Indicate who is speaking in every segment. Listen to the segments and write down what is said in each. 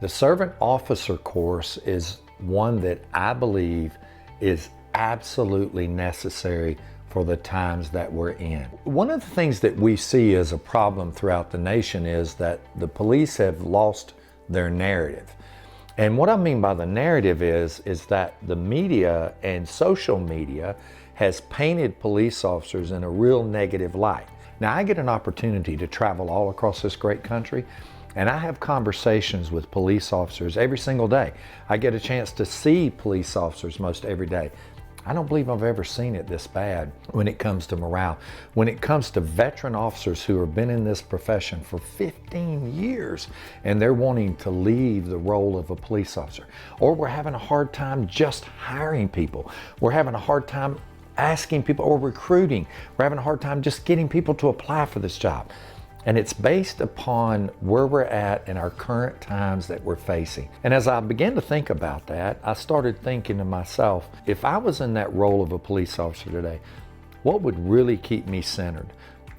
Speaker 1: The servant officer course is one that I believe is absolutely necessary for the times that we're in. One of the things that we see as a problem throughout the nation is that the police have lost their narrative. And what I mean by the narrative is that the media and social media has painted police officers in a real negative light. Now, I get an opportunity to travel all across this great country, and I have conversations with police officers every single day. I get a chance to see police officers most every day. I don't believe I've ever seen it this bad when it comes to morale. When it comes to veteran officers who have been in this profession for 15 years and they're wanting to leave the role of a police officer, or we're having a hard time just hiring people. We're having a hard time asking people or recruiting. We're having a hard time just getting people to apply for this job. And it's based upon where we're at in our current times that we're facing. And as I began to think about that, I started thinking to myself, if I was in that role of a police officer today, what would really keep me centered?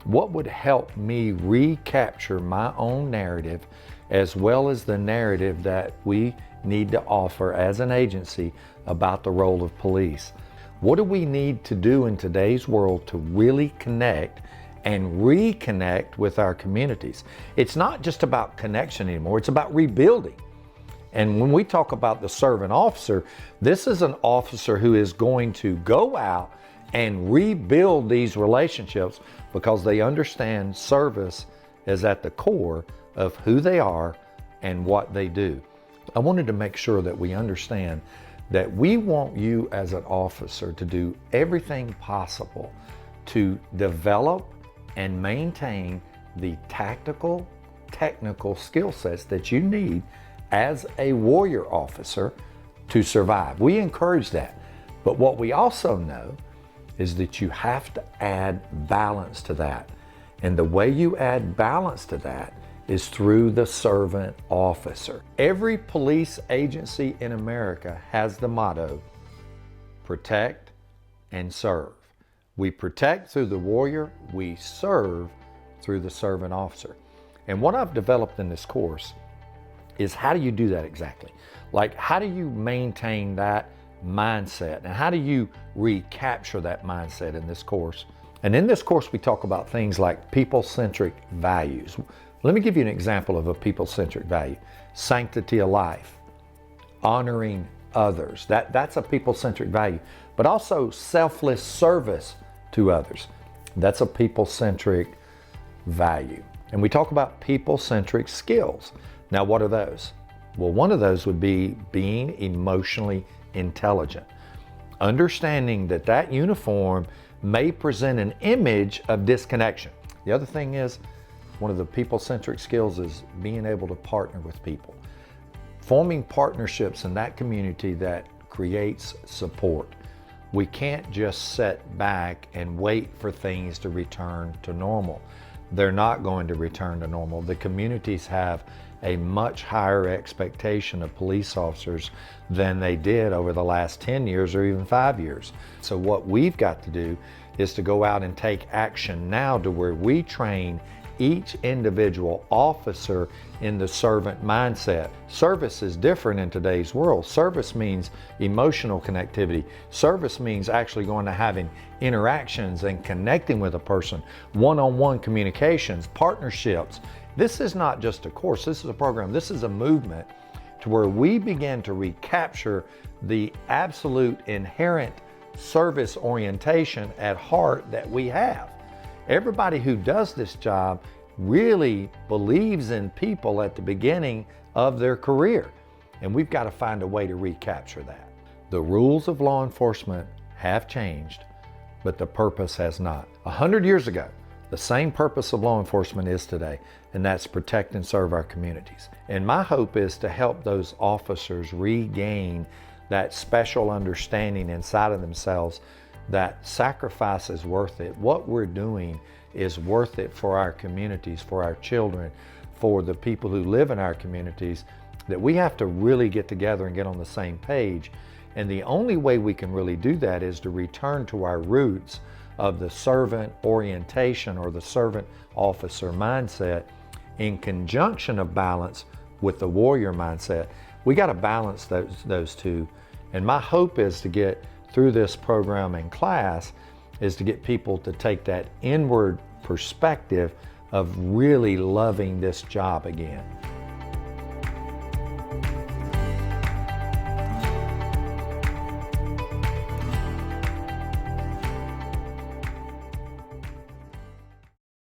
Speaker 1: What would help me recapture my own narrative as well as the narrative that we need to offer as an agency about the role of police? What do we need to do in today's world to really connect and reconnect with our communities? It's not just about connection anymore, it's about rebuilding. And when we talk about the servant officer, this is an officer who is going to go out and rebuild these relationships because they understand service is at the core of who they are and what they do. I wanted to make sure that we understand that we want you as an officer to do everything possible to develop and maintain the tactical, technical skill sets that you need as a warrior officer to survive. We encourage that. But what we also know is that you have to add balance to that. And the way you add balance to that is through the servant officer. Every police agency in America has the motto, protect and serve. We protect through the warrior, we serve through the servant officer. And what I've developed in this course is how do you do that exactly? Like, how do you maintain that mindset? And how do you recapture that mindset in this course? And in this course, we talk about things like people-centric values. Let me give you an example of a people-centric value. Sanctity of life, honoring others. That's a people-centric value. But also selfless service to others. That's a people-centric value. And we talk about people-centric skills. Now, what are those? Well, one of those would be being emotionally intelligent. Understanding that that uniform may present an image of disconnection. The other thing is, one of the people-centric skills is being able to partner with people. Forming partnerships in that community that creates support. We can't just sit back and wait for things to return to normal. They're not going to return to normal. The communities have a much higher expectation of police officers than they did over the last 10 years or even 5 years. So what we've got to do is to go out and take action now to where we train each individual officer in the servant mindset. Service is different in today's world. Service means emotional connectivity. Service means actually going to having interactions and connecting with a person, one-on-one communications, partnerships. This is not just a course, this is a program, this is a movement to where we begin to recapture the absolute inherent service orientation at heart that we have. Everybody who does this job really believes in people at the beginning of their career, and we've got to find a way to recapture that. The rules of law enforcement have changed, but the purpose has not. 100 years ago, the same purpose of law enforcement is today, and that's protect and serve our communities. And my hope is to help those officers regain that special understanding inside of themselves that sacrifice is worth it. What we're doing is worth it for our communities, for our children, for the people who live in our communities, that we have to really get together and get on the same page. And the only way we can really do that is to return to our roots of the servant orientation or the servant officer mindset in conjunction of balance with the warrior mindset. We got to balance those two. And my hope is to get through this program in class is to get people to take that inward perspective of really loving this job again.